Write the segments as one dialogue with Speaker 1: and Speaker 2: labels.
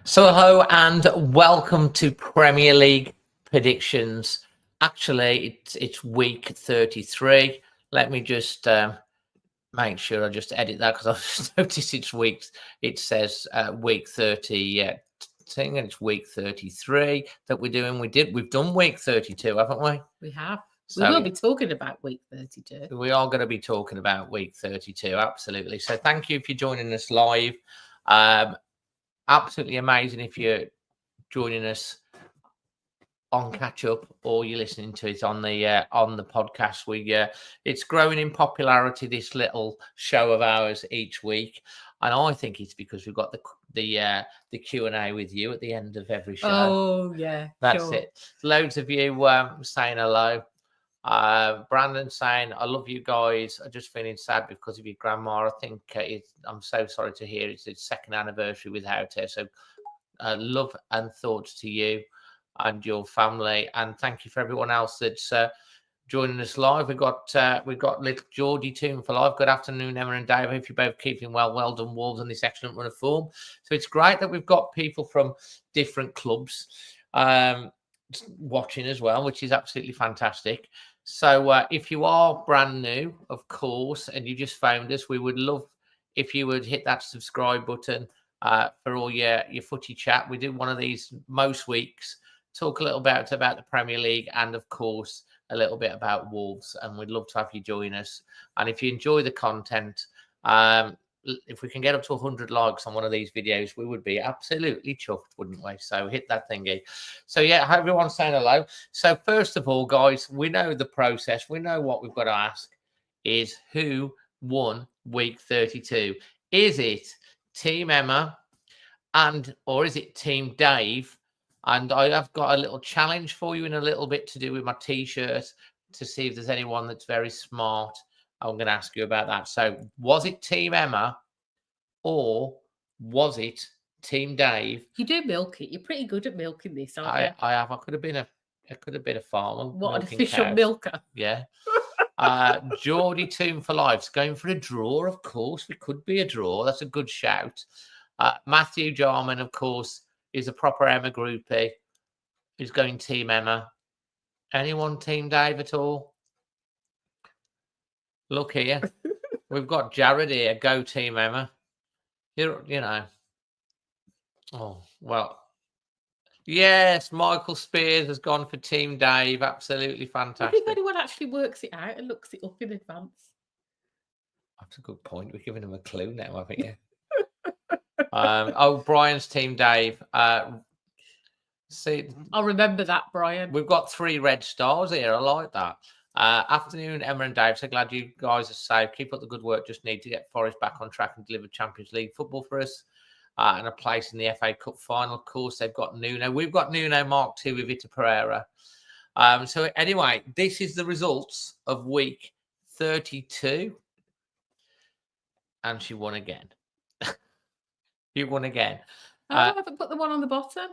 Speaker 1: So hello and welcome to Premier League predictions. Actually, it's week 33. Let me just make sure I just edit that because I've just noticed it's weeks. It says week 30. Yeah, and it's week 33 that we're doing. We've done week 32, haven't we?
Speaker 2: We have.
Speaker 1: So
Speaker 2: we will be talking about week 32.
Speaker 1: We are going to be talking about week 32. Absolutely. So thank you for joining us live. Absolutely amazing if you're joining us on catch up or you're listening to it on the podcast. It's growing in popularity, this little show of ours each week, and I think it's because we've got the Q&A with you at the end of every show.
Speaker 2: Oh yeah,
Speaker 1: that's
Speaker 2: sure.
Speaker 1: it. Loads of you saying hello. Brandon saying, I love you guys. I'm just feeling sad because of your grandma. I think I'm so sorry to hear it's its second anniversary without her. So love and thoughts to you and your family. And thank you for everyone else that's joining us live. We've got little Geordie Toon for live. Good afternoon, Emma and Dave. Hope you're both keeping well. Well done, Wolves, on this excellent run of form. So it's great that we've got people from different clubs watching as well, which is absolutely fantastic. So if you are brand new, of course, and you just found us, we would love if you would hit that subscribe button for all your footy chat. We do one of these most weeks, talk a little bit about the Premier League and, of course, a little bit about Wolves, and we'd love to have you join us. And if you enjoy the content, if we can get up to 100 likes on one of these videos, we would be absolutely chuffed, wouldn't we? So hit that thingy. So yeah, everyone's saying hello. So first of all, guys, we know the process. We know what we've got to ask is who won week 32. Is it Team Emma or is it Team Dave? And I have got a little challenge for you in a little bit to do with my T-shirt to see if there's anyone that's very smart. I'm going to ask you about that. So was it Team Emma or was it Team Dave?
Speaker 2: You do milk it. You're pretty good at milking this, aren't you?
Speaker 1: I have. I could have been a farmer.
Speaker 2: What, an official cows. Milker?
Speaker 1: Yeah. Geordie Toon for Life's going for a draw, of course. It could be a draw. That's a good shout. Matthew Jarman, of course, is a proper Emma groupie. Who's going Team Emma? Anyone Team Dave at all? Look here. We've got Jared here. Go Team Emma. You know. Oh, well. Yes, Michael Spears has gone for Team Dave. Absolutely fantastic.
Speaker 2: I think anyone actually works it out and looks it up in advance.
Speaker 1: That's a good point. We're giving him a clue now, haven't you? Brian's Team Dave. See,
Speaker 2: I'll remember that, Brian.
Speaker 1: We've got 3 red stars here. I like that. Afternoon, Emma and Dave. So glad you guys are safe. Keep up the good work. Just need to get Forest back on track and deliver Champions League football for us and a place in the FA Cup final. Of course, they've got Nuno. We've got Nuno Mark II with Vita Pereira. So anyway, this is the results of week 32. And she won again. You won again.
Speaker 2: I haven't put the one on the bottom.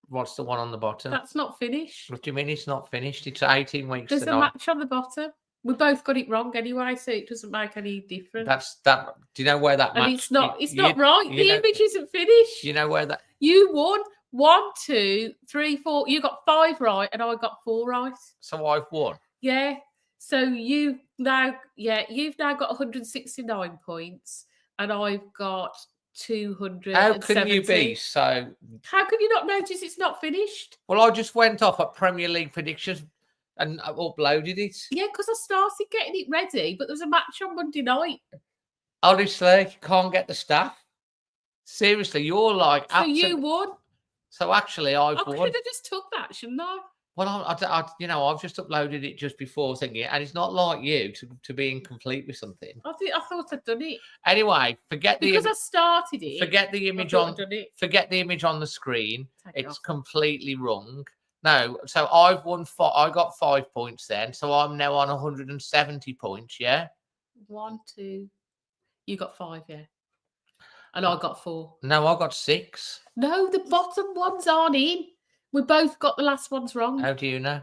Speaker 1: What's the one on the bottom?
Speaker 2: That's not finished.
Speaker 1: What do you mean it's not finished? It's 18 weeks.
Speaker 2: There's a match on the bottom. We both got it wrong anyway, so it doesn't make any difference.
Speaker 1: That's that. Do you know where that?
Speaker 2: And
Speaker 1: match,
Speaker 2: it's not. It's not right. The image isn't finished.
Speaker 1: You know where that?
Speaker 2: You won 1, 2, 3, 4. You got 5 right, and I got 4 right.
Speaker 1: So I've won.
Speaker 2: Yeah. So you've now got 169 points, and I've got 270.
Speaker 1: How can you be so?
Speaker 2: How can you not notice it's not finished?
Speaker 1: Well, I just went off at Premier League predictions and uploaded it.
Speaker 2: Yeah, because I started getting it ready, but there was a match on Monday night.
Speaker 1: Honestly, can't get the staff. Seriously, you're like.
Speaker 2: So you won.
Speaker 1: So actually, I've won.
Speaker 2: I should have just took that, shouldn't I?
Speaker 1: Well, I've just uploaded it just before thinking, and it's not like you to be incomplete with something.
Speaker 2: I thought I'd done it.
Speaker 1: Anyway,
Speaker 2: because I started it.
Speaker 1: Forget the image on. Forget the image on the screen. It's completely wrong. No, so I've won. I got 5 points then, so I'm now on 170 points. Yeah.
Speaker 2: 1, 2. You got 5, yeah. And I got 4.
Speaker 1: No, I got 6.
Speaker 2: No, the bottom ones aren't in. We both got the last ones wrong.
Speaker 1: How do you know?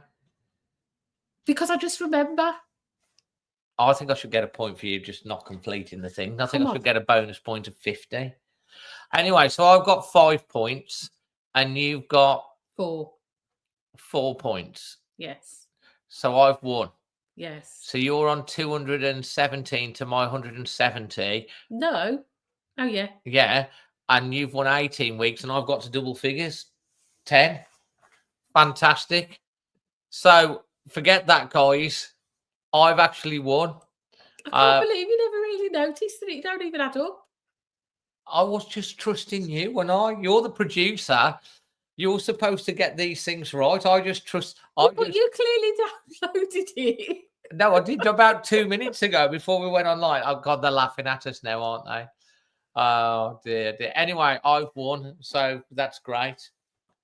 Speaker 2: Because I just remember.
Speaker 1: I think I should get a point for you just not completing the thing. I think I should get a bonus point of 50. Anyway, so I've got 5 points and you've got
Speaker 2: 4.
Speaker 1: 4 points.
Speaker 2: Yes.
Speaker 1: So I've won.
Speaker 2: Yes.
Speaker 1: So you're on 217 to my 170.
Speaker 2: No. Oh, yeah.
Speaker 1: Yeah. And you've won 18 weeks and I've got to double figures. 10. Fantastic. So forget that, guys. I've actually won.
Speaker 2: I can't believe you never really noticed that it don't even add up.
Speaker 1: I was just trusting you when you're the producer. You're supposed to get these things right. I just trust.
Speaker 2: But you clearly downloaded it.
Speaker 1: No, I did about 2 minutes ago before we went online. Oh God, they're laughing at us now, aren't they? Oh dear. Anyway, I've won, so that's great.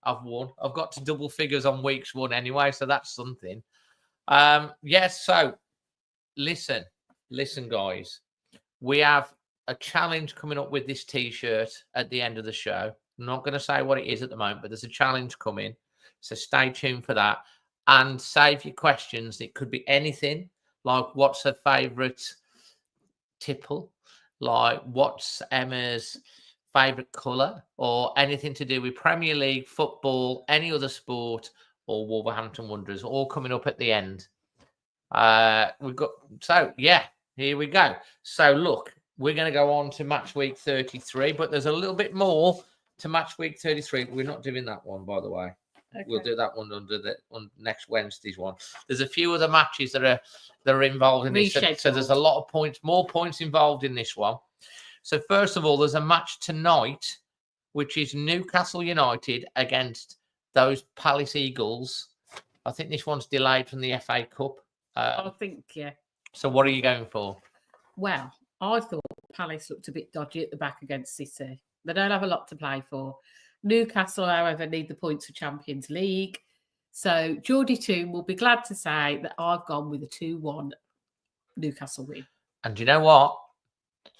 Speaker 1: I've won. I've got to double figures on weeks 1 anyway, so that's something. Yes. So listen, guys. We have a challenge coming up with this T-shirt at the end of the show. I'm not going to say what it is at the moment, but there's a challenge coming. So stay tuned for that. And save your questions. It could be anything, like what's her favourite tipple? Like what's Emma's favourite colour? Or anything to do with Premier League, football, any other sport, or Wolverhampton Wanderers, all coming up at the end. We've got, so yeah, here we go. So look, we're going to go on to match week 33, but there's a little bit more to match week 33. We're not doing that one, by the way. Okay. We'll do that one on next Wednesday's one. There's a few other matches that are involved in this. So there's a lot of points, more points involved in this one. So first of all, there's a match tonight, which is Newcastle United against those Palace Eagles. I think this one's delayed from the FA Cup.
Speaker 2: I think, yeah.
Speaker 1: So what are you going for?
Speaker 2: Well, I thought Palace looked a bit dodgy at the back against City. They don't have a lot to play for. Newcastle, however, need the points for Champions League. So Geordie Toon will be glad to say that I've gone with a 2-1 Newcastle win. And
Speaker 1: you know what?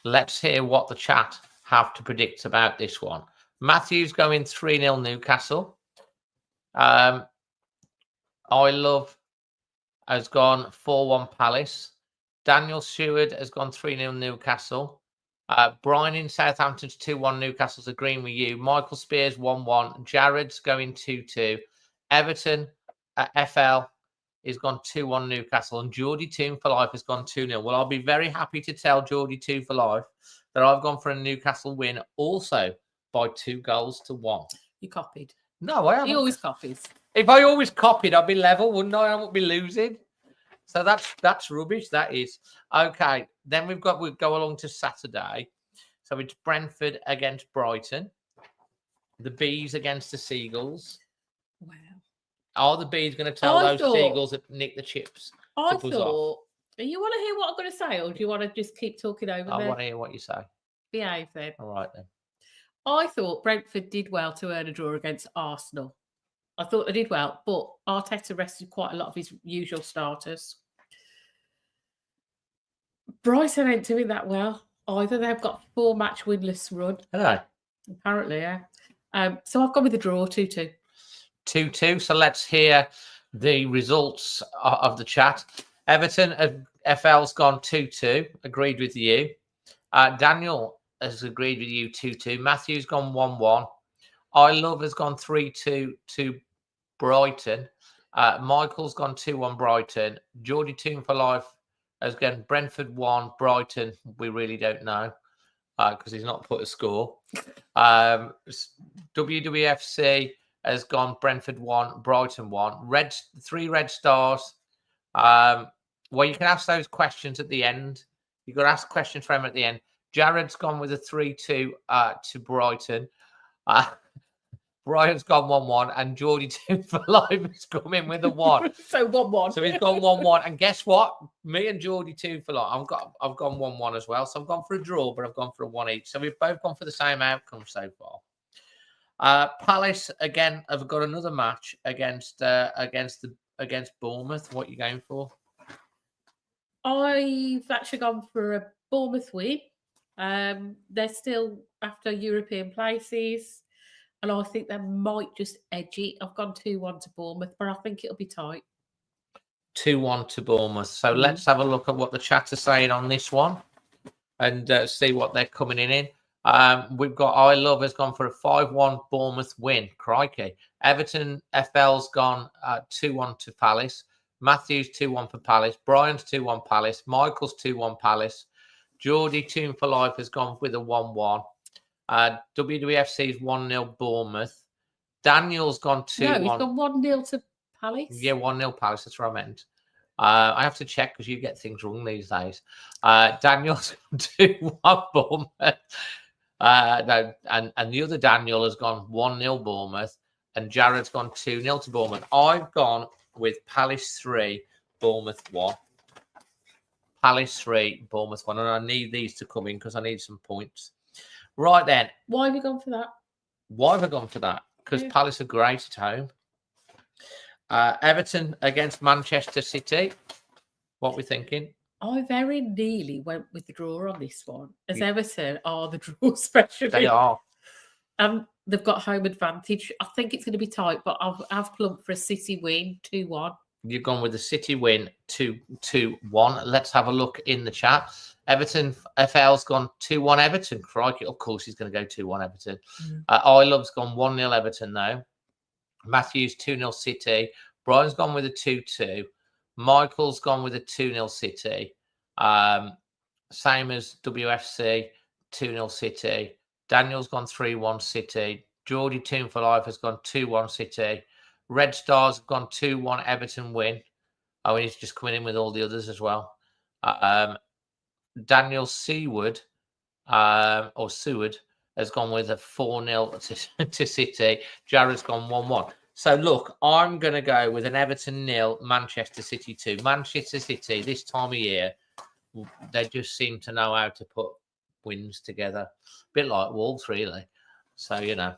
Speaker 1: Let's hear what the chat have to predict about this one. Matthew's going 3-0 Newcastle. I Love has gone 4-1 Palace. Daniel Stewart has gone 3-0 Newcastle. Brian in Southampton's 2-1 Newcastle's agreeing with you. Michael Spears 1-1. Jared's going 2-2. Everton FL is gone 2-1 Newcastle. And Geordie Toon for Life has gone 2-0. Well, I'll be very happy to tell Geordie Toon for Life that I've gone for a Newcastle win also by 2-1.
Speaker 2: You copied.
Speaker 1: No, I haven't.
Speaker 2: He always copies.
Speaker 1: If I always copied, I'd be level, wouldn't I? I wouldn't be losing. So that's rubbish. That is. Okay. Then we'll go along to Saturday. So it's Brentford against Brighton. The Bees against the Seagulls.
Speaker 2: Wow.
Speaker 1: Are the Bees going to tell those Seagulls that nick the chips?
Speaker 2: I thought, you want to hear what I'm going to say, or do you want to just keep talking over
Speaker 1: I
Speaker 2: there?
Speaker 1: want to hear what you say.
Speaker 2: Behave then.
Speaker 1: All right then.
Speaker 2: I thought Brentford did well to earn a draw against Arsenal. I thought they did well, but Arteta rested quite a lot of his usual starters. Brighton ain't doing that well either. They've got 4-match winless run.
Speaker 1: Hello.
Speaker 2: Apparently, yeah. So I've gone with the draw, 2-2.
Speaker 1: 2-2. So let's hear the results of the chat. Everton FL's gone 2-2. Agreed with you. Daniel has agreed with you 2-2. Matthew's gone 1-1. I Love has gone 3-2 to Brighton. Michael's gone 2-1 Brighton. Geordie Toon for Life has gone Brentford 1, Brighton. We really don't know because he's not put a score. WWFC has gone Brentford 1, Brighton 1. 3 red stars. Well, you can ask those questions at the end. You've got to ask questions for him at the end. Jared's gone with a 3-2 to Brighton. Brian's gone 1-1, and Geordie Toon for Life has come in with a 1.
Speaker 2: So 1-1.
Speaker 1: So he's gone 1-1, and guess what? Me and Geordie Toon for Life, I've gone 1-1 as well. So I've gone for a draw, but I've gone for a 1 each. So we've both gone for the same outcome so far. Palace again have got another match against Bournemouth. What are you going for?
Speaker 2: I've actually gone for a Bournemouth win. They're still after European places. And I think they might just edge it. I've gone 2-1 to Bournemouth, but I think it'll be tight.
Speaker 1: 2-1 to Bournemouth. So let's have a look at what the chat are saying on this one and see what they're coming in. We've got I Love has gone for a 5-1 Bournemouth win. Crikey. Everton FL's gone 2-1 to Palace. Matthews 2-1 for Palace. Brian's 2-1 Palace. Michael's 2-1 Palace. Geordie Tune for Life has gone with a 1-1. WWFC's 1-0 Bournemouth. Daniel's gone 2-1.
Speaker 2: No, he's gone 1-0 to Palace.
Speaker 1: Yeah, 1-0 Palace. That's what I meant. I have to check because you get things wrong these days. Daniel's gone 2-1 Bournemouth. No, and the other Daniel has gone 1-0 Bournemouth, and Jared's gone 2-0 to Bournemouth. I've gone with Palace 3, Bournemouth 1. Palace 3, Bournemouth 1, and I need these to come in because I need some points. Right then.
Speaker 2: Why have you gone for that?
Speaker 1: Why have I gone for that? Because Palace are great at home. Everton against Manchester City. What are we thinking?
Speaker 2: I very nearly went with the draw on this one, as Everton are the draw specialists.
Speaker 1: They are.
Speaker 2: They've got home advantage. I think it's going to be tight, but I've plumped for a City win, 2-1.
Speaker 1: You've gone with the City win, 2-1. Let's have a look in the chat. Everton FL's gone 2-1 Everton. Crikey, of course he's going to go 2-1 Everton. I Love's gone 1-0 Everton though. Matthews 2-0 City. Brian's gone with a 2-2. Michael's gone with a 2-0 City. Same as WFC, 2-0 City. Daniel's gone 3-1 City. Geordie Tune for Life has gone 2-1 City. Red Stars have gone 2-1 Everton win. Oh, he's just coming in with all the others as well. Daniel Seward, or Seward, has gone with a 4-0 to City. Jared's gone 1-1. So, look, I'm going to go with an Everton 0, Manchester City 2. Manchester City, this time of year, they just seem to know how to put wins together. A bit like Wolves, really. So, you know.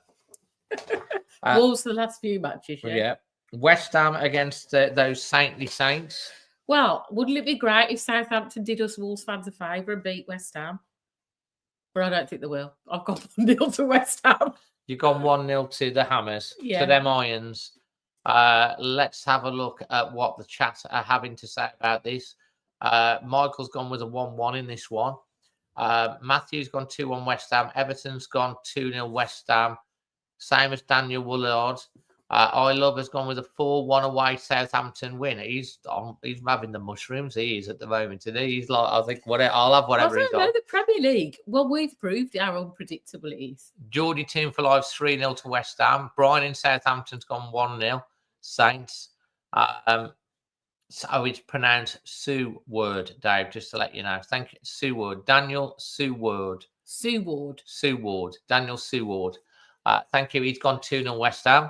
Speaker 2: Wolves the last few matches,
Speaker 1: yeah. West Ham against those saintly Saints.
Speaker 2: Well, wouldn't it be great if Southampton did us Wolves fans a favour and beat West Ham? But I don't think they will. I've got 1-0 to West Ham.
Speaker 1: You've gone 1-0 to the Hammers, to them Irons. Let's have a look at what the chat are having to say about this. Michael's gone with a 1-1 in this one. Matthew's gone 2-1 West Ham. Everton's gone 2-0 West Ham. Same as Daniel Woolard. I Love has gone with a 4-1 away Southampton win. He's having the mushrooms. He is at the moment. He's like, I think I'll have whatever he's got.
Speaker 2: The Premier League. Well, we've proved how unpredictable it is.
Speaker 1: Geordie Team for Life 3-0 to West Ham. Brian in Southampton's gone 1-0. Saints. So it's pronounced Sue Word, Dave, just to let you know. Thank you. Sue Ward. Daniel Sue Ward.
Speaker 2: Sue Ward.
Speaker 1: Sue Ward. Daniel Sue Ward. Thank you. He's gone 2-0 West Ham.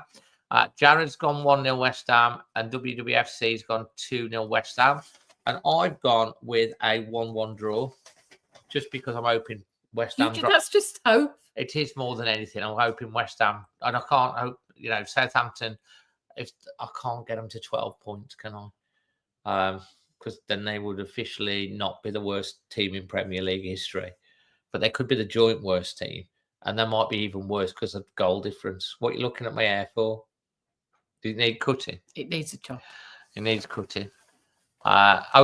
Speaker 1: Jared's gone 1-0 West Ham, and WWFC's gone 2-0 West Ham. And I've gone with a 1-1 draw, just because I'm hoping West Ham.
Speaker 2: That's just hope.
Speaker 1: It is more than anything. I'm hoping West Ham, and I can't hope. Southampton. If I can't get them to 12 points, can I? Because then they would officially not be the worst team in Premier League history, but they could be the joint worst team, and they might be even worse because of goal difference. What are you looking at my hair for? Does it need cutting?
Speaker 2: It needs a chop.
Speaker 1: It needs cutting.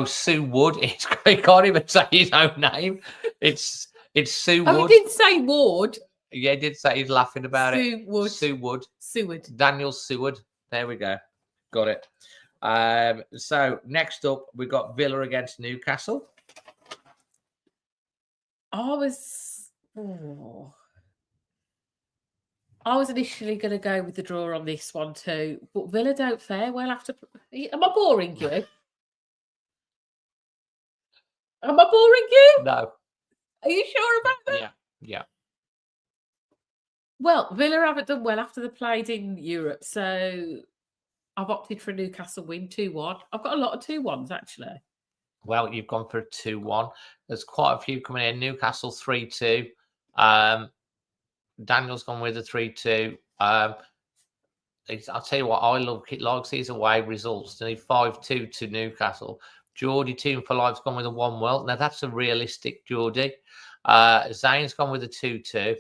Speaker 1: Sue Wood. He can't even say his own name. It's Sue Wood.
Speaker 2: Oh, he did say Ward.
Speaker 1: Yeah, he did say he's laughing about
Speaker 2: Sue Wood.
Speaker 1: Sue Wood.
Speaker 2: Seward.
Speaker 1: Daniel Seward. There we go. Got it. So next up, we've got Villa against Newcastle.
Speaker 2: I was initially going to go with the draw on this one too, but Villa don't fare well after. Am I boring you? Am I boring you?
Speaker 1: No.
Speaker 2: Are you sure about that?
Speaker 1: Yeah.
Speaker 2: Well, Villa haven't done well after they played in Europe, so I've opted for a Newcastle win, 2-1. I've got a lot of 2-1s actually.
Speaker 1: Well, you've gone for a 2-1. There's quite a few coming in. Newcastle 3-2. Daniel's gone with a 3-2. I'll tell you what, I love it likes these away results. They need 5-2 to Newcastle. Geordie Team for Life's gone with a 1-1. Now that's a realistic Geordie. Zane's gone with a 2-2.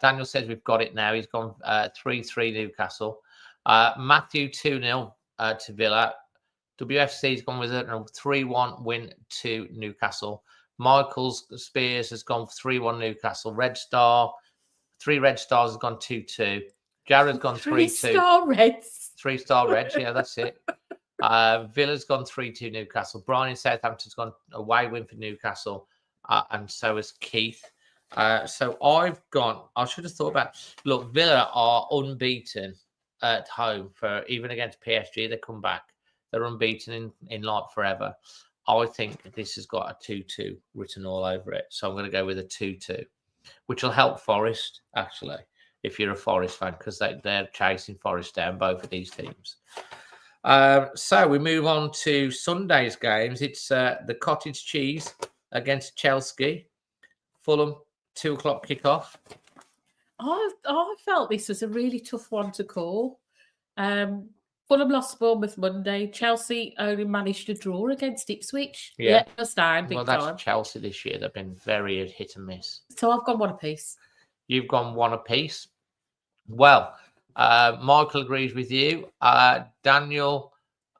Speaker 1: Daniel says we've got it now. He's gone 3-3 Newcastle. Matthew 2-0 to Villa. WFC's gone with a 3-1 win to Newcastle. Michael's Spears has gone 3-1 Newcastle. Red Star, 3 Red Stars has gone 2-2. Jared's gone 3-2.
Speaker 2: 3-star Reds.
Speaker 1: 3-star Reds, yeah, that's it. Villa's gone 3-2 Newcastle. Brian in Southampton's gone away win for Newcastle, and so has Keith. So I should have thought about. Look, Villa are unbeaten at home for even against PSG. They come back. They're unbeaten in like forever. I think this has got a 2-2 written all over it. So I'm going to go with a 2-2, which will help Forest, actually, if you're a Forest fan, because they're chasing Forest down, both of these teams. So we move on to Sunday's games. It's the Cottage Cheese against Chelsea. Fulham, 2 o'clock kickoff.
Speaker 2: I felt this was a really tough one to call. Fulham lost Bournemouth Monday. Chelsea only managed to draw against Ipswich.
Speaker 1: Yeah,
Speaker 2: that's down big
Speaker 1: that's
Speaker 2: time.
Speaker 1: Chelsea this year. They've been very hit and miss.
Speaker 2: So I've gone 1 apiece.
Speaker 1: You've gone 1 apiece. Well, Michael agrees with you. Daniel,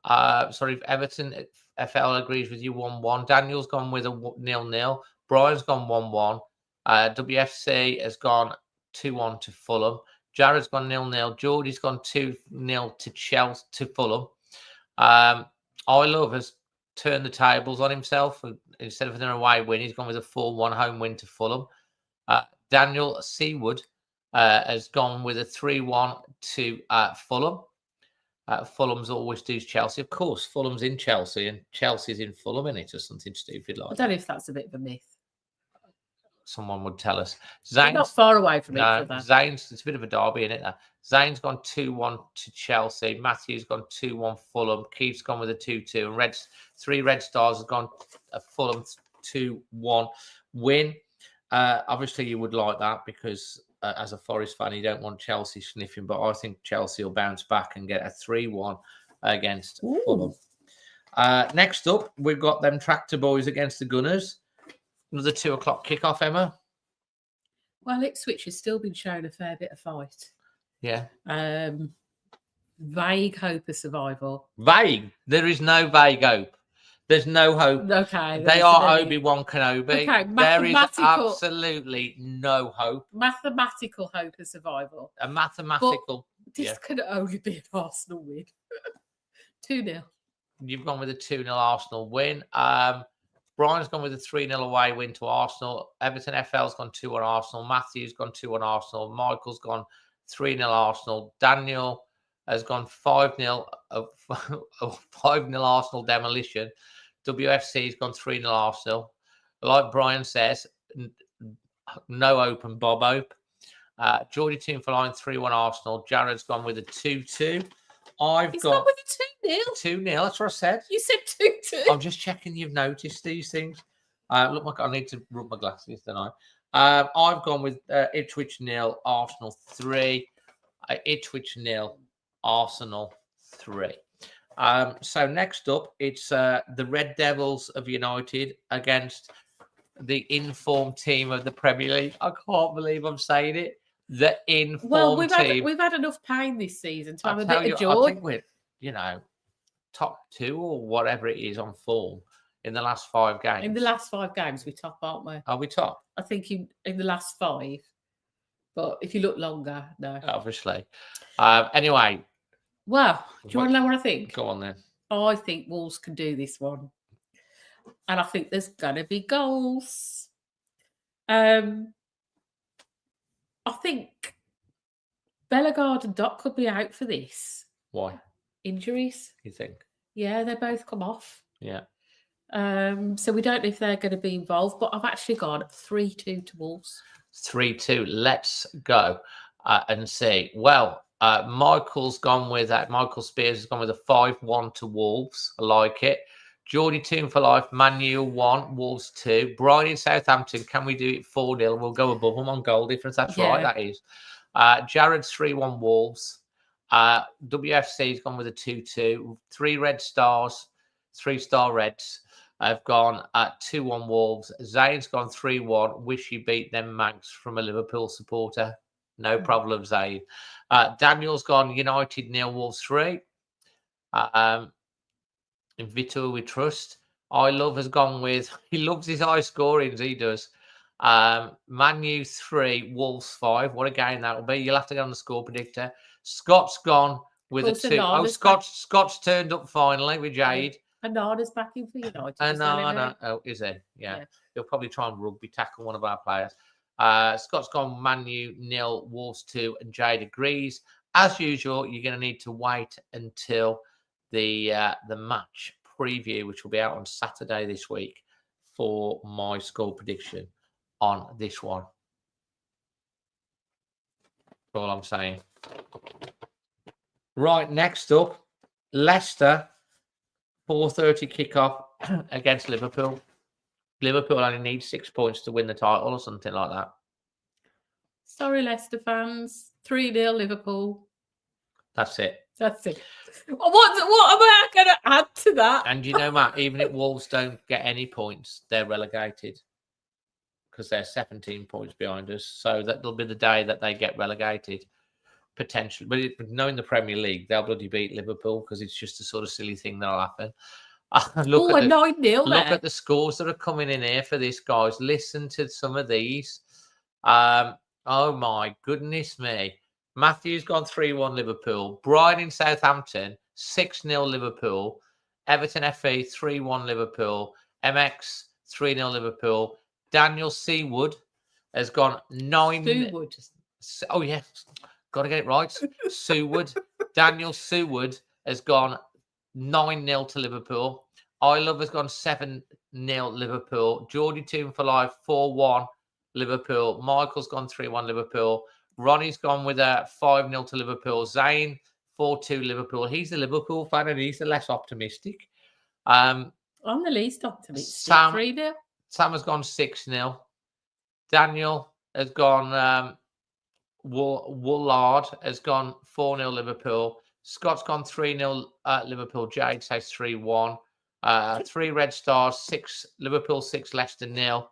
Speaker 1: Everton FL agrees with you 1-1. Daniel's gone with a 0-0. Brian's gone 1-1. WFC has gone 2-1 to Fulham. Jared's gone 0-0. Geordie's gone 2-0 to Chelsea to Fulham. I Love has turned the tables on himself. Instead of an away win, he's gone with a 4-1 home win to Fulham. Daniel Seawood has gone with a 3-1 to Fulham. Fulham's always does Chelsea. Of course, Fulham's in Chelsea and Chelsea's in Fulham, isn't it? Or something stupid like that.
Speaker 2: I don't know if that's a bit of a myth.
Speaker 1: Someone would tell us.
Speaker 2: Zane's not far away from each other.
Speaker 1: Zane's, it's a bit of a derby, isn't it? Zane's gone 2-1 to Chelsea. Matthew's gone 2-1 Fulham. Keith's gone with a 2-2. And 3 Red Stars have gone a Fulham 2-1 win. Obviously, you would like that because as a Forest fan, you don't want Chelsea sniffing. But I think Chelsea will bounce back and get a 3-1 against Fulham. Next up, we've got them Tractor Boys against the Gunners. Another 2 o'clock kickoff, Emma.
Speaker 2: Well, Ipswich has still been shown a fair bit of fight.
Speaker 1: Yeah.
Speaker 2: Vague hope of survival.
Speaker 1: Vague. There is no vague hope. There's no hope.
Speaker 2: Okay.
Speaker 1: They are Obi-Wan Kenobi.
Speaker 2: Okay,
Speaker 1: there is absolutely no hope.
Speaker 2: Mathematical hope of survival.
Speaker 1: A mathematical.
Speaker 2: But this could only be an Arsenal win. 2-0.
Speaker 1: You've gone with a 2-0 Arsenal win. Brian's gone with a 3-0 away win to Arsenal. Everton FL's gone 2-1 Arsenal. Matthew's gone 2-1 Arsenal. Michael's gone 3-0 Arsenal. Daniel has gone 5-0 Arsenal demolition. WFC's gone 3-0 Arsenal. Like Brian says, no open Bob Hope. Geordie team for line 3-1 Arsenal. Jared's gone with a 2-2. He's
Speaker 2: gone with a
Speaker 1: 2-0. 2-0, that's what I said.
Speaker 2: You said 2-2.
Speaker 1: I'm just checking you've noticed these things. Look, I need to rub my glasses, don't I? I've gone with Ipswich 0, Arsenal 3. Ipswich 0, Arsenal 3. So next up, it's the Red Devils of United against the informed team of the Premier League. I can't believe I'm saying it. The informed team.
Speaker 2: We've had enough pain this season to have a bit of joy.
Speaker 1: I think we're, top 2 or whatever it is on form in the last 5 games.
Speaker 2: In the last 5 games, we're top, aren't we?
Speaker 1: Are we top?
Speaker 2: I think in the last 5. But if you look longer, no.
Speaker 1: Obviously. Anyway.
Speaker 2: Well, do you want to know what I think?
Speaker 1: Go on then.
Speaker 2: I think Wolves can do this one. And I think there's going to be goals. I think Bellegarde and Doc could be out for this.
Speaker 1: Why?
Speaker 2: Injuries.
Speaker 1: You think?
Speaker 2: Yeah, they both come off.
Speaker 1: Yeah.
Speaker 2: So we don't know if they're going to be involved, but I've actually gone 3-2 to Wolves.
Speaker 1: 3-2. Let's go and see. Well, Michael's gone with that. Michael Spears has gone with a 5-1 to Wolves. I like it. Geordie team for life. Manu 1, Wolves 2. Brian in Southampton. Can we do it 4-0? We'll go above them on goal difference. That's right. That is. Jared's 3-1 Wolves. WFC's gone with a 2-2. 3 Red Stars, 3-star Reds have gone at 2-1 Wolves. Zane's gone 3-1. Wish you beat them Manx from a Liverpool supporter. No problem, Zane. Daniel's gone United 0, Wolves 3. In Vitor we trust. I Love has gone with, he loves his high scorings, he does. Man U 3, Wolves 5. What a game that will be. You'll have to go on the score predictor. Scott's gone with a
Speaker 2: course,
Speaker 1: 2. Oh, Scott's turned up finally with Jade.
Speaker 2: Anana's back in for United.
Speaker 1: Anana. Oh, is he? Yeah. He'll probably try and rugby tackle one of our players. Scott's gone Man U 0, Wolves 2, and Jade agrees. As usual, you're going to need to wait until the match preview, which will be out on Saturday this week, for my score prediction on this one. That's all I'm saying. Right, next up, Leicester, 4:30 kickoff against Liverpool. Liverpool only need 6 points to win the title or something like that.
Speaker 2: Sorry, Leicester fans. 3-0 Liverpool.
Speaker 1: That's it.
Speaker 2: That's it. What am I going to add to that?
Speaker 1: And you know, Matt, even if Wolves don't get any points, they're relegated because they're 17 points behind us. So that'll be the day that they get relegated, potentially. But knowing the Premier League, they'll bloody beat Liverpool because it's just a sort of silly thing that'll happen.
Speaker 2: Look at 9-0.
Speaker 1: Look at the scores that are coming in here for this, guys. Listen to some of these. Oh my goodness me. Matthew's gone 3-1 Liverpool. Brian in Southampton, 6-0 Liverpool. Everton FE, 3-1 Liverpool. MX, 3-0 Liverpool. Daniel Seawood has gone 9...
Speaker 2: Seawood.
Speaker 1: Oh, yeah. Got to get it right. Seawood. Daniel Seawood has gone 9-0 to Liverpool. I Love has gone 7-0 Liverpool. Geordie Toon for Life, 4-1 Liverpool. Michael's gone 3-1 Liverpool. Ronnie's gone with a 5-0 to Liverpool. Zane, 4-2 Liverpool. He's the Liverpool fan and he's the less optimistic.
Speaker 2: I'm the least optimistic.
Speaker 1: Sam
Speaker 2: 3-0.
Speaker 1: Sam has gone 6-0. Daniel has gone... Woolard has gone 4-0 Liverpool. Scott's gone 3-0 Liverpool. Jade says 3-1. 3 Red Stars, 6 Liverpool, 6 Leicester 0.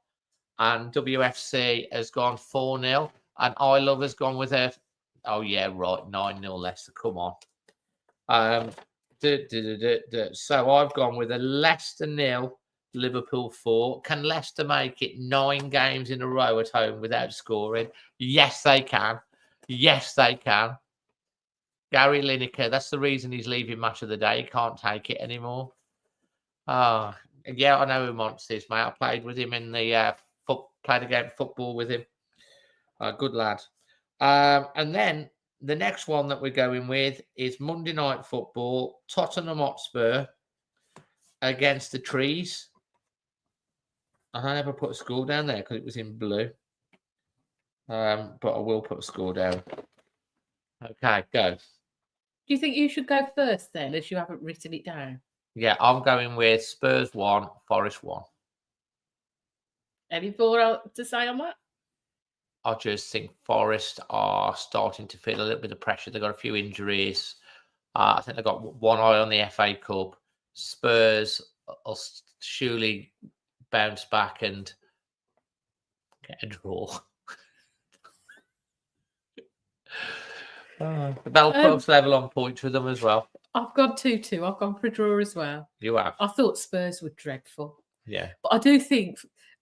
Speaker 1: And WFC has gone 4-0. And I Love has gone with a, oh yeah, right, 9-0 Leicester. Come on. So I've gone with a Leicester 0, Liverpool 4. Can Leicester make it 9 games in a row at home without scoring? Yes, they can. Yes, they can. Gary Lineker, that's the reason he's leaving Match of the Day. He can't take it anymore. Yeah, I know who wants this, mate. I played with him in the played a game of football with him. Good lad. And then the next one that we're going with is Monday Night Football, Tottenham Hotspur against the Trees. And I never put a score down there because it was in blue. But I will put a score down. Okay, go.
Speaker 2: Do you think you should go first then, as you haven't written it down?
Speaker 1: Yeah, I'm going with Spurs 1, Forest 1.
Speaker 2: Any more to say on that?
Speaker 1: I just think Forest are starting to feel a little bit of pressure. They've got a few injuries. I think they've got one eye on the FA Cup. Spurs will surely bounce back and get a draw. They'll put level on points with them as well.
Speaker 2: I've gone 2-2. I've gone for a draw as well.
Speaker 1: You have?
Speaker 2: I thought Spurs were dreadful.
Speaker 1: Yeah.
Speaker 2: But I do think,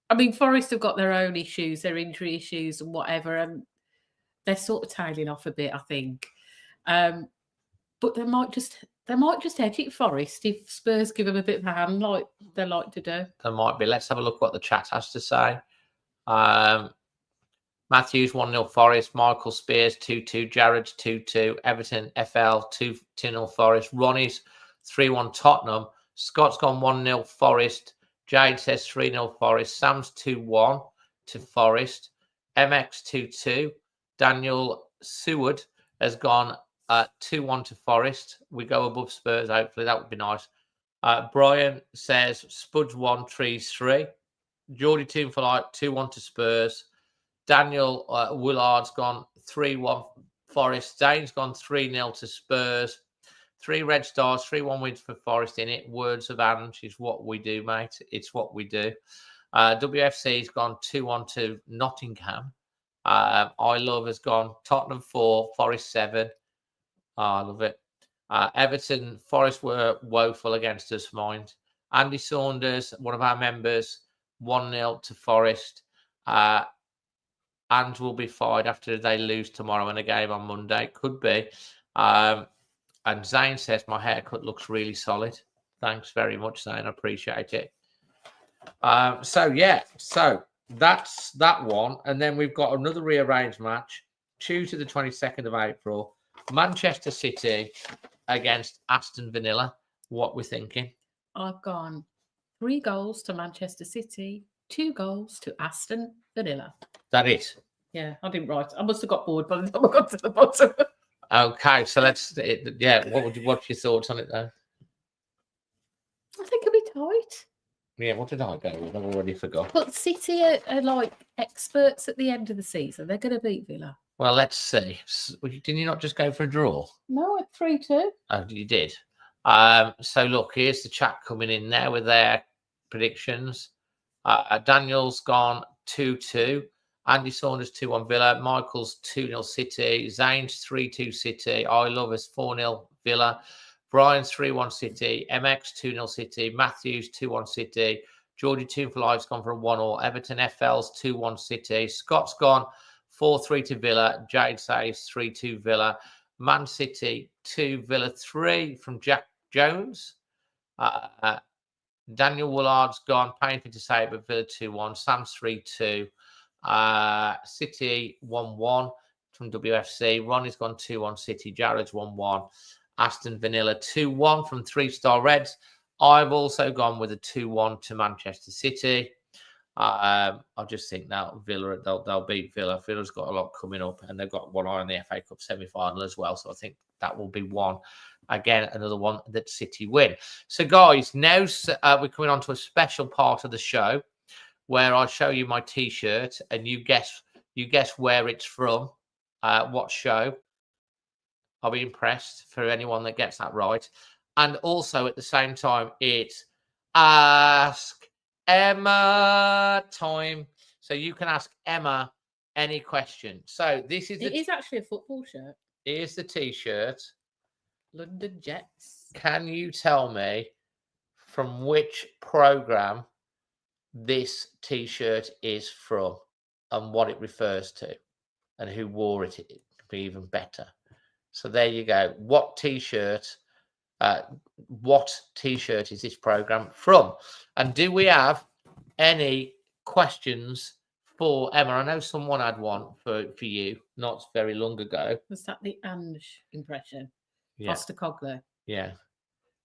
Speaker 2: I mean, Forest have got their own issues, their injury issues and whatever, and they're sort of tailing off a bit, I think. But they might just edge it, Forest, if Spurs give them a bit of a hand like they like to do.
Speaker 1: There might be. Let's have a look what the chat has to say. Matthews 1-0 Forest, Michael Spears 2-2, Jared's 2-2, Everton FL 2-0 Forest, Ronnie's 3-1 Tottenham, Scott's gone 1-0 Forest, Jade says 3-0 Forest, Sam's 2-1 to Forest, MX 2-2, Daniel Seward has gone 2-1 to Forest. We go above Spurs, hopefully. That would be nice. Brian says Spuds 1, Trees 3. Geordie Toon for Light 2-1 to Spurs. Daniel Willard's gone 3-1 Forest. Dane's gone 3-0 to Spurs. 3 Red Stars, 3-1 wins for Forest in it. Words of Ange is what we do, mate. It's what we do. WFC's gone 2-1 to Nottingham. I Love has gone Tottenham 4, Forest 7. I love it. Everton, Forest were woeful against us, mind. Andy Saunders, one of our members, 1-0 to Forest. And will be fired after they lose tomorrow in a game on Monday. Could be. And Zane says, my haircut looks really solid. Thanks very much, Zane. I appreciate it. So that's that one. And then we've got another rearranged match, Tuesday the 22nd of April, Manchester City against Aston Villa. What we're thinking?
Speaker 2: I've gone 3 goals to Manchester City, 2 goals to Aston Villa.
Speaker 1: That is.
Speaker 2: Yeah, I didn't write. I must have got bored by the time I got to the bottom.
Speaker 1: Okay, so what's your thoughts on it though?
Speaker 2: I think it'll be tight.
Speaker 1: Yeah, what did I go with? I've already forgot.
Speaker 2: But City are like experts at the end of the season. They're going to beat Villa.
Speaker 1: Well, let's see. Didn't you not just go for a draw?
Speaker 2: No, at 3-2.
Speaker 1: Oh, you did. So look, here's the chat coming in now with their predictions. Daniel's gone 2-2. Andy Saunders 2-1 Villa. Michael's 2-0 City. Zane's 3-2 City. I love us 4-0 Villa. Brian's 3-1 City. MX 2-0 City. Matthews 2-1 City. Geordie 2 for Life's gone for a 1-1. Everton FL's 2-1 City. Scott's gone 4-3 to Villa. Jade says 3-2 Villa. Man City 2, Villa 3 from Jack Jones. Daniel Willard's gone, painful to say, but Villa 2-1. Sam's 3-2. City 1-1 from WFC. Ronnie's gone 2-1 City. Jared's 1-1. Aston Villa 2-1 from 3-Star Reds. I've also gone with a 2-1 to Manchester City. I just think that Villa, they'll beat Villa. Villa's got a lot coming up, and they've got one eye on the FA Cup semi-final as well. So I think that will be one. Again, another one that City win. So, guys, now we're coming on to a special part of the show where I show you my T-shirt and you guess where it's from, what show. I'll be impressed for anyone that gets that right. And also at the same time, it's Ask Emma time. So you can ask Emma any question. So this is
Speaker 2: It is actually a football shirt.
Speaker 1: Here's the T-shirt.
Speaker 2: London Jets.
Speaker 1: Can you tell me from which program this T-shirt is from and what it refers to and who wore it? It would be even better. So there you go. What T-shirt is this program from? And do we have any questions for Emma? I know someone had one for you not very long ago.
Speaker 2: Was that the Ange impression?
Speaker 1: Yeah.
Speaker 2: Postecoglou.
Speaker 1: Yeah.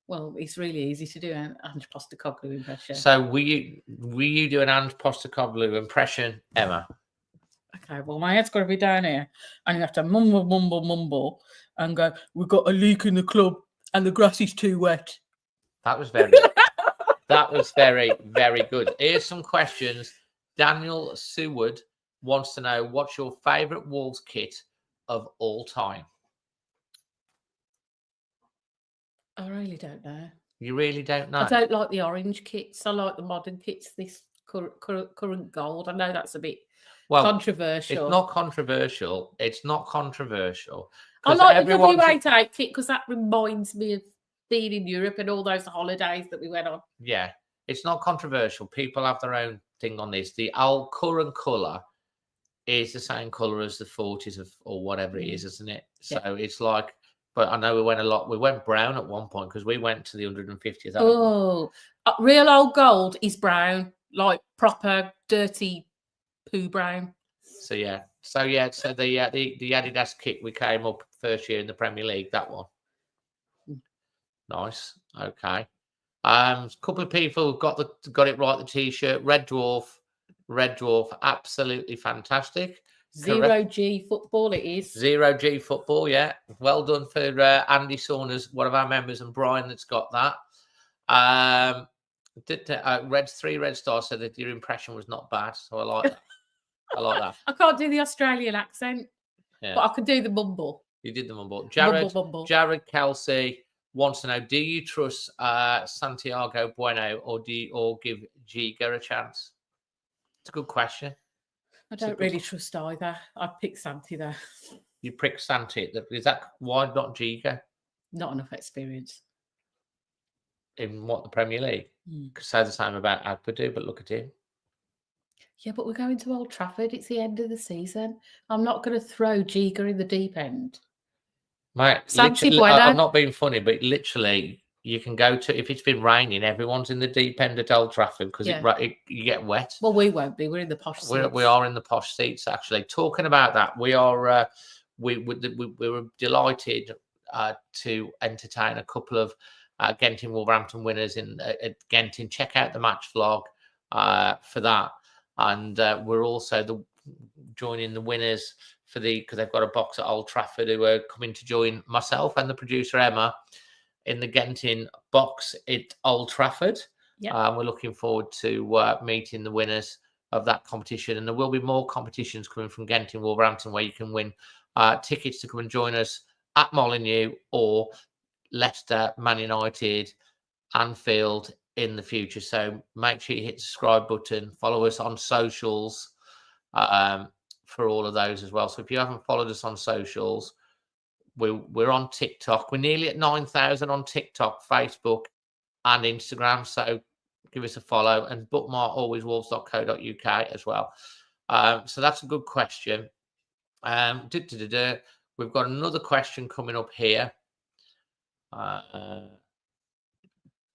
Speaker 2: Well, it's really easy to do an Ange Postecoglou impression.
Speaker 1: So will you do an Ange Postecoglou impression, Emma?
Speaker 2: Okay, well, my head's got to be down here, and you have to mumble, and go, we've got a leak in the club, and the grass is too wet.
Speaker 1: That was very, very good. Here's some questions. Daniel Seward wants to know, what's your favourite Wolves kit of all time?
Speaker 2: I really don't know.
Speaker 1: You really don't know?
Speaker 2: I don't like the orange kits. I like the modern kits, this current gold. I know that's a bit controversial.
Speaker 1: It's not controversial.
Speaker 2: I like the W88 kit because that reminds me of being in Europe and all those holidays that we went on.
Speaker 1: Yeah, it's not controversial. People have their own thing on this. The old current colour is the same colour as the 40s or whatever it is, isn't it? So it's like, but I know we went brown at one point because we went to the 150th.
Speaker 2: Oh, real old gold is brown, like proper dirty poo brown.
Speaker 1: So the Adidas kit we came up first year in the Premier League, that one. Nice. Okay. A couple of people got it right. The T-shirt, Red Dwarf, absolutely fantastic.
Speaker 2: Zero G football, it is.
Speaker 1: Zero G football, yeah. Well done for Andy Saunders, one of our members, and Brian that's got that. Three red stars said that your impression was not bad, so I like that.
Speaker 2: I can't do the Australian accent, but I can do the mumble.
Speaker 1: You did the mumble.
Speaker 2: Mumble.
Speaker 1: Jared Kelsey wants to know: do you trust Santiago Bueno or give Giga a chance? It's a good question.
Speaker 2: I don't really trust either. I'd pick Santi there.
Speaker 1: You prick Santi. Is that why not Giga?
Speaker 2: Not enough experience.
Speaker 1: in the Premier League. Could say the same about Agbadu, but look at him.
Speaker 2: Yeah, but we're going to Old Trafford. It's the end of the season. I'm not going to throw Giga in the deep end.
Speaker 1: Mate,
Speaker 2: Santi
Speaker 1: literally,
Speaker 2: Bueno.
Speaker 1: I'm not being funny, but literally, you can go to, if it's been raining, everyone's in the deep end at Old Trafford because you get wet.
Speaker 2: Well, we won't be. We're in the posh seats.
Speaker 1: We are in the posh seats, actually. Talking about that, we are we were delighted to entertain a couple of Genting Wolverhampton winners in Genting. Check out the match vlog for that, and we're also joining the winners for because they've got a box at Old Trafford who are coming to join myself and the producer Emma in the Genting box at Old Trafford. We're looking forward to meeting the winners of that competition, and there will be more competitions coming from Genting Wolverhampton where you can win tickets to come and join us at Molineux or Leicester, Man United, Anfield in the future. So make sure you hit the subscribe button, follow us on socials for all of those as well. So if you haven't followed us on socials, we're on TikTok. We're nearly at 9,000 on TikTok, Facebook, and Instagram. So give us a follow and bookmark alwayswolves.co.uk as well. So that's a good question. We've got another question coming up here.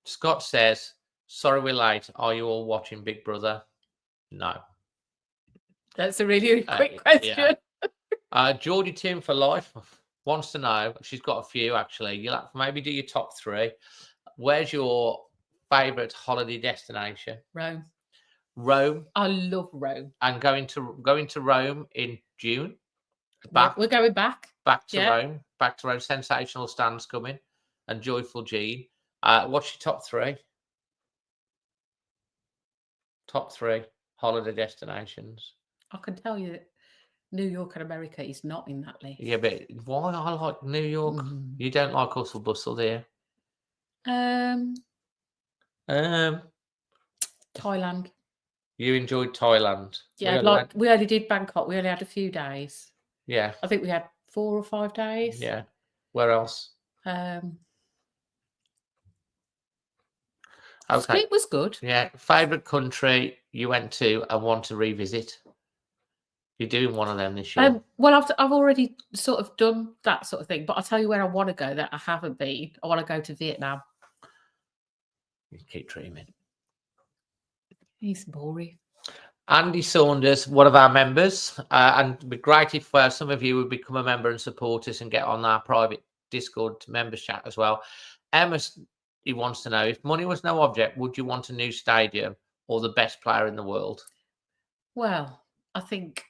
Speaker 1: Scott says, sorry we're late. Are you all watching Big Brother? No.
Speaker 2: That's a really quick question.
Speaker 1: Geordie Tim for life wants to know. She's got a few, actually. You'll have to maybe do your top three. Where's your favourite holiday destination?
Speaker 2: Rome.
Speaker 1: Rome.
Speaker 2: I love Rome.
Speaker 1: And going to Rome in June.
Speaker 2: We're going back.
Speaker 1: Back to Rome. Back to Rome. Sensational Stan's coming. And Joyful Jean. What's your top three? Top three holiday destinations.
Speaker 2: I can tell you that New York and America is not in that list.
Speaker 1: Yeah, but why I like New York? You don't like hustle bustle, do you?
Speaker 2: Thailand.
Speaker 1: You enjoyed Thailand?
Speaker 2: Yeah, we only did Bangkok. We only had a few days.
Speaker 1: Yeah.
Speaker 2: I think we had 4 or 5 days.
Speaker 1: Yeah. Where else? Okay.
Speaker 2: It was good.
Speaker 1: Yeah. Favorite country you went to and want to revisit? You're doing one of them this year.
Speaker 2: Well, I've already sort of done that sort of thing, but I'll tell you where I want to go that I haven't been. I want to go to Vietnam.
Speaker 1: You keep dreaming.
Speaker 2: He's boring.
Speaker 1: Andy Saunders, one of our members, and it'd be great if some of you would become a member and support us and get on our private Discord members chat as well. Emma, he wants to know, if money was no object, would you want a new stadium or the best player in the world?
Speaker 2: Well, I think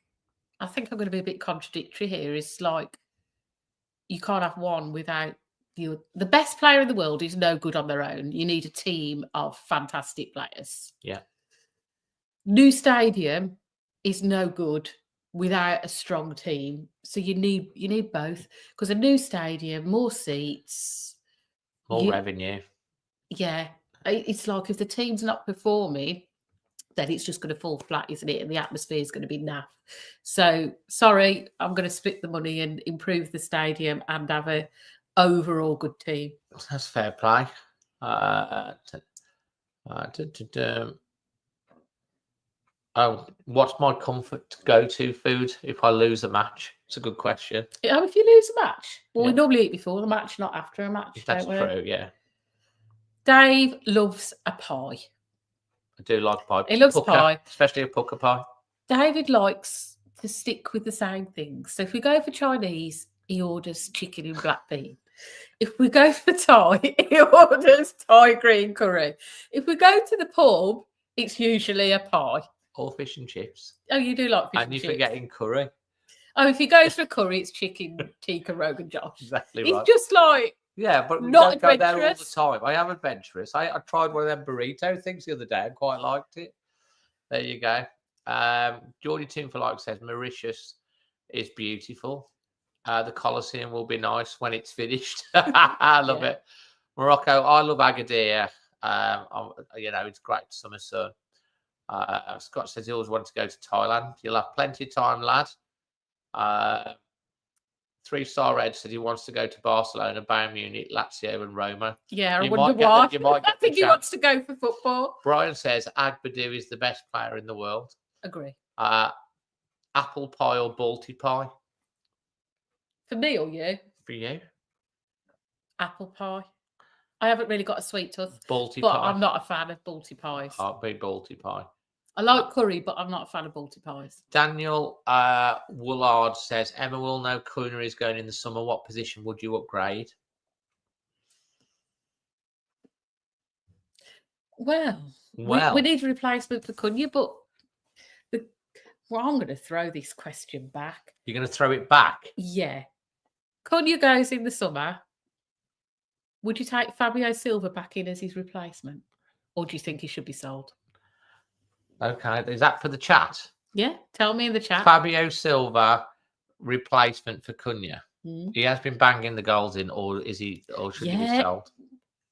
Speaker 2: I'm going to be a bit contradictory here. It's like you can't have one without the best player in the world is no good on their own. You need a team of fantastic players.
Speaker 1: Yeah.
Speaker 2: New stadium is no good without a strong team. So you need both, because a new stadium, more seats,
Speaker 1: more revenue.
Speaker 2: Yeah. It's like if the team's not performing, then it's just going to fall flat, isn't it? And the atmosphere is going to be naff. So, sorry, I'm going to split the money and improve the stadium and have a overall good team.
Speaker 1: That's fair play. What's my comfort go-to food if I lose a match? It's a good question.
Speaker 2: If you lose a match? Well, we normally eat before the match, not after a match.
Speaker 1: That's true, yeah.
Speaker 2: Dave loves a pie.
Speaker 1: I do like pie.
Speaker 2: He loves pie.
Speaker 1: Especially a pucker pie.
Speaker 2: David likes to stick with the same things. So if we go for Chinese, he orders chicken and black bean. If we go for Thai, he orders Thai green curry. If we go to the pub, it's usually a pie.
Speaker 1: Or fish and chips.
Speaker 2: Oh, you do like fish and chips.
Speaker 1: And you're forgetting curry.
Speaker 2: Oh, if he goes for curry, it's chicken tikka Rogan Josh.
Speaker 1: Exactly
Speaker 2: right.
Speaker 1: It's
Speaker 2: just like...
Speaker 1: Yeah, but
Speaker 2: not
Speaker 1: don't go there all the time. I am adventurous. I tried one of them burrito things the other day and quite liked it. There you go. Geordie Tim for like says Mauritius is beautiful. The Colosseum will be nice when it's finished. I love it. Morocco, I love Agadir. It's great summer sun. Scott says he always wanted to go to Thailand. You'll have plenty of time, lad. 3-star Ed said he wants to go to Barcelona, Bayern Munich, Lazio, and Roma.
Speaker 2: Yeah, I
Speaker 1: You
Speaker 2: wonder
Speaker 1: might get
Speaker 2: why.
Speaker 1: you might get
Speaker 2: I think
Speaker 1: the
Speaker 2: he
Speaker 1: chance.
Speaker 2: wants to go for football.
Speaker 1: Brian says Agbadu is the best player in the world.
Speaker 2: Agree.
Speaker 1: Apple pie or Balti pie
Speaker 2: For me or you?
Speaker 1: for you?
Speaker 2: Apple pie. I haven't really got a sweet tooth,
Speaker 1: Balti
Speaker 2: but
Speaker 1: pie.
Speaker 2: I'm not a fan of Balti pies.
Speaker 1: I'll be Balti pie.
Speaker 2: I like curry, but I'm not a fan of Balti pies.
Speaker 1: Daniel Woolard says Emma will know Cunha is going in the summer. What position would you upgrade?
Speaker 2: Well, we need a replacement for Cunha, but I'm going to throw this question back.
Speaker 1: You're going to throw it back?
Speaker 2: Yeah. Cunha goes in the summer. Would you take Fabio Silva back in as his replacement? Or do you think he should be sold?
Speaker 1: Okay. Is that for the chat?
Speaker 2: Yeah. Tell me in the chat.
Speaker 1: Fabio Silva replacement for Cunha.
Speaker 2: Mm.
Speaker 1: He has been banging the goals in, or should he be sold?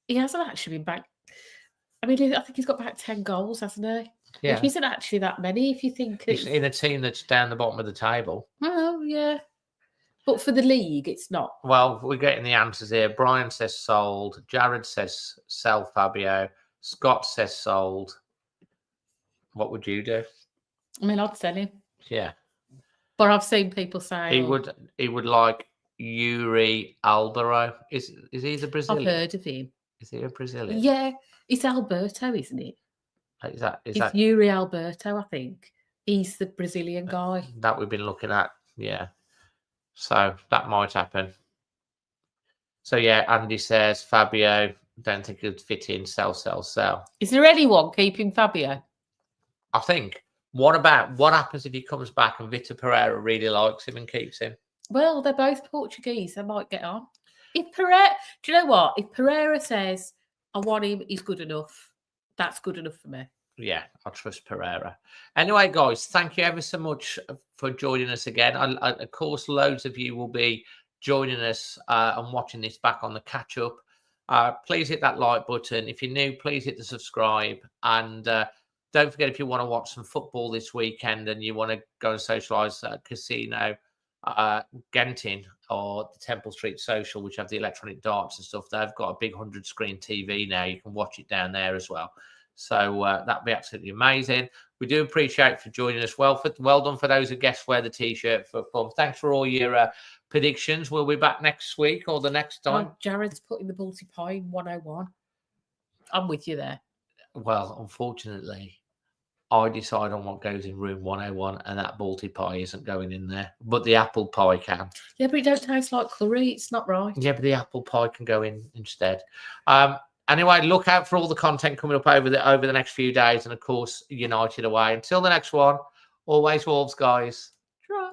Speaker 2: He hasn't actually been banged. I mean, I think he's got about 10 goals, hasn't he?
Speaker 1: Yeah.
Speaker 2: Which isn't actually that many if you think
Speaker 1: He's in a team that's down the bottom of the table.
Speaker 2: Oh, yeah. But for the league, it's not.
Speaker 1: Well, we're getting the answers here. Brian says sold. Jared says sell Fabio. Scott says sold. What would you do?
Speaker 2: I mean, I'd sell him.
Speaker 1: Yeah.
Speaker 2: But I've seen people say
Speaker 1: he would like Yuri Albero. Is he the Brazilian?
Speaker 2: I've heard of him.
Speaker 1: Is he a Brazilian?
Speaker 2: Yeah. It's Alberto, isn't it?
Speaker 1: Is that
Speaker 2: Yuri Alberto, I think. He's the Brazilian guy.
Speaker 1: That we've been looking at, yeah. So that might happen. So yeah, Andy says Fabio, don't think he'd fit in, sell.
Speaker 2: Is there anyone keeping Fabio?
Speaker 1: I think. What happens if he comes back and Vitor Pereira really likes him and keeps him?
Speaker 2: Well, they're both Portuguese. They might get on. If Pereira, do you know what? If Pereira says, I want him, he's good enough, that's good enough for me.
Speaker 1: Yeah, I trust Pereira. Anyway, guys, thank you ever so much for joining us again. Of course, loads of you will be joining us and watching this back on the catch-up. Please hit that like button. If you're new, please hit the subscribe. And don't forget, if you want to watch some football this weekend and you want to go and socialise at Casino Genting or the Temple Street Social, which have the electronic darts and stuff, they've got a big 100-screen TV now. You can watch it down there as well. So that'd be absolutely amazing. We do appreciate for joining us. Well done for those who guessed where the T-shirt from. Thanks for all your predictions. We'll be back next week or the next time.
Speaker 2: Oh, Jared's putting the Balti pie in 101. I'm with you there.
Speaker 1: Well, unfortunately, I decide on what goes in room 101, and that Balti pie isn't going in there. But the apple pie can.
Speaker 2: Yeah, but it don't taste like curry. It's not right.
Speaker 1: Yeah, but the apple pie can go in instead. Anyway, look out for all the content coming up over the next few days. And, of course, United away. Until the next one, always Wolves, guys.
Speaker 2: Try.